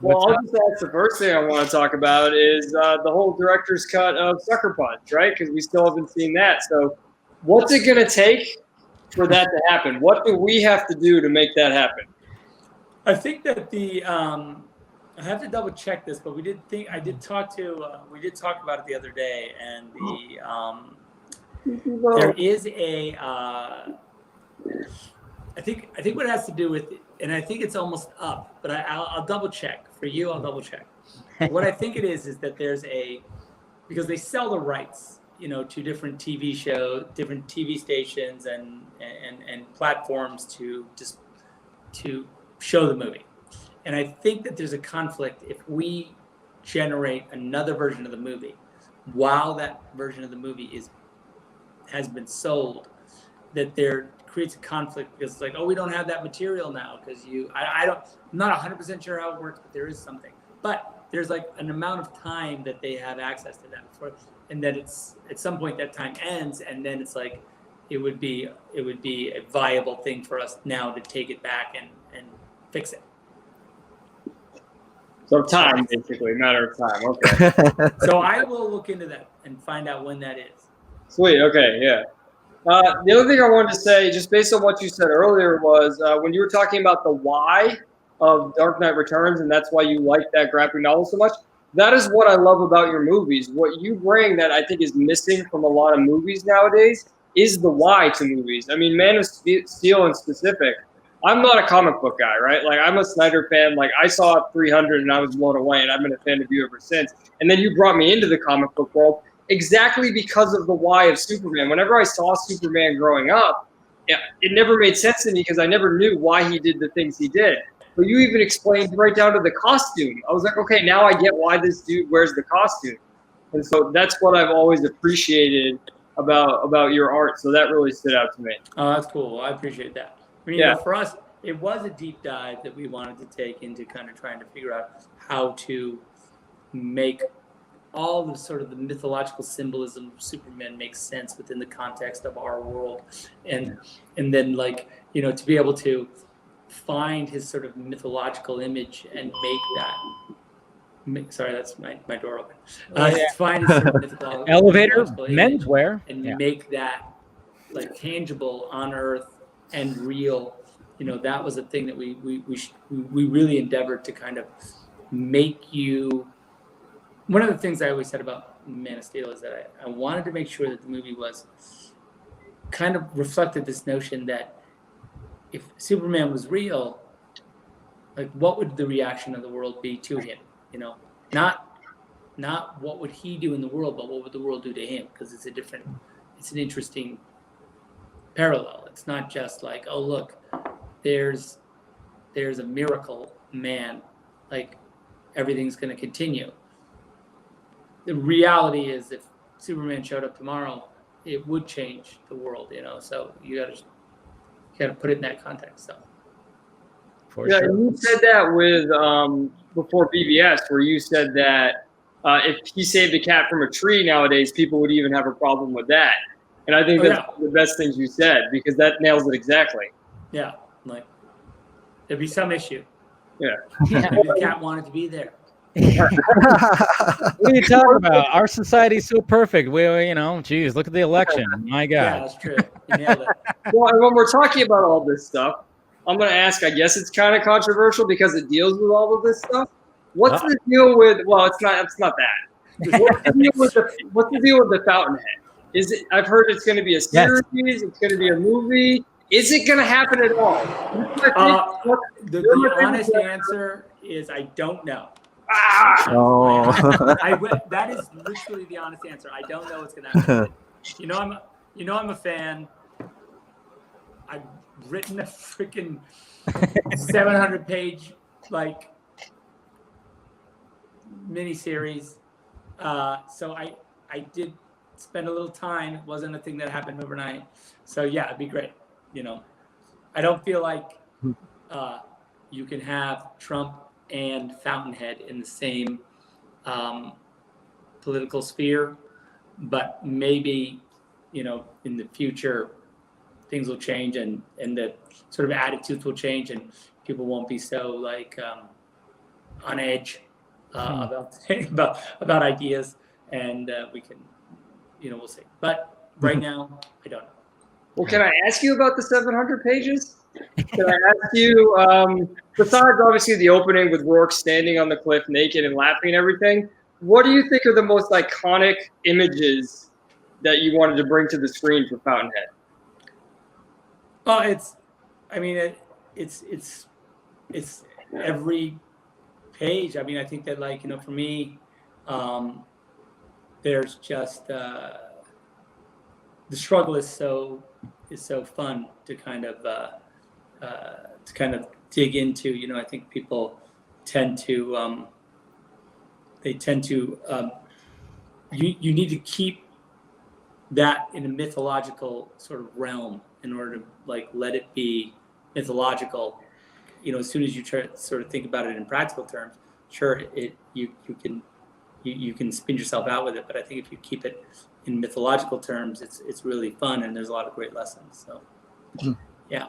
Well, What's I'll up? just ask the first thing I want to talk about is the whole director's cut of Sucker Punch, right? Because we still haven't seen that. So, what's it going to take for that to happen? What do we have to do to make that happen? I think that I have to double check this, but we did talk about it the other day, and there is I think what it has to do with, and I think it's almost up, but I'll double check for you. I'll double check. What I think it is that there's because they sell the rights, to different TV shows, different TV stations, and platforms to show the movie. And I think that there's a conflict if we generate another version of the movie while that version of the movie has been sold, that there creates a conflict because it's like, oh, we don't have that material now because I'm not 100% sure how it works, but there is something. But there's like an amount of time that they have access to that before, and that it's at some point that time ends, and then it's like it would be a viable thing for us now to take it back and fix it. So time, basically, matter of time. Okay. So I will look into that and find out when that is. Sweet. Okay. Yeah. The other thing I wanted to say, just based on what you said earlier, was when you were talking about the why of Dark Knight Returns, and that's why you like that graphic novel so much. That is what I love about your movies. What you bring that I think is missing from a lot of movies nowadays is the why to movies. I mean, Man of Steel in specific. I'm not a comic book guy, right? Like, I'm a Snyder fan. Like, I saw 300 and I was blown away, and I've been a fan of you ever since. And then you brought me into the comic book world exactly because of the why of Superman. Whenever I saw Superman growing up, it never made sense to me because I never knew why he did the things he did. But you even explained right down to the costume. I was like, okay, now I get why this dude wears the costume. And so that's what I've always appreciated about your art. So that really stood out to me. Oh, that's cool. I appreciate that. I mean, Yeah. For us, it was a deep dive that we wanted to take into kind of trying to figure out how to make all the sort of the mythological symbolism of Superman makes sense within the context of our world, and then to be able to find his sort of mythological image and make that. Sorry, that's my door open. Find his sort of mythological Elevator, mythological menswear, and make that like tangible on Earth and real. That was a thing that we really endeavored to kind of make you. One of the things I always said about Man of Steel is that I wanted to make sure that the movie was kind of reflected this notion that if Superman was real, like what would the reaction of the world be to him? Not what would he do in the world, but what would the world do to him? Because it's an interesting parallel. It's not just like, oh look, there's a miracle man, like everything's going to continue. The reality is, if Superman showed up tomorrow, it would change the world, So you got to put it in that context. So. For sure. And you said that with before BVS, where you said that if he saved a cat from a tree nowadays, people would even have a problem with that. And I think that's one of the best things you said, because that nails it exactly. Yeah, like there'd be some issue. Yeah. Maybe the cat wanted to be there. What are you talking about? Our society's so perfect. Geez, look at the election. My God. Yeah, that's true. You nailed it. Well, and when we're talking about all this stuff, I'm going to ask, I guess it's kind of controversial because it deals with all of this stuff. What's the deal with, well, it's not that. What's the deal with the Fountainhead? I've heard it's going to be a series, it's going to be a movie. Is it going to happen at all? The honest answer is I don't know. That is literally the honest answer. I don't know what's going to happen. I'm a fan. I've written a freaking 700-page miniseries. So I did spend a little time. It wasn't a thing that happened overnight. So yeah, it'd be great. I don't feel like you can have Trump and Fountainhead in the same political sphere, but maybe in the future things will change and the sort of attitudes will change and people won't be so on edge about ideas, and we can, we'll see. But right now, I don't know. Well, can I ask you about the 700 pages? Can I ask you, besides obviously the opening with Rourke standing on the cliff naked and laughing and everything, what do you think are the most iconic images that you wanted to bring to the screen for Fountainhead? Well, it's every page. I mean, I think that for me, there's just the struggle is so fun to kind of dig into. I think people tend to you need to keep that in a mythological sort of realm in order to let it be mythological. As soon as you try to sort of think about it in practical terms, sure, you can spin yourself out with it. But I think if you keep it in mythological terms, it's really fun, and there's a lot of great lessons. So, yeah.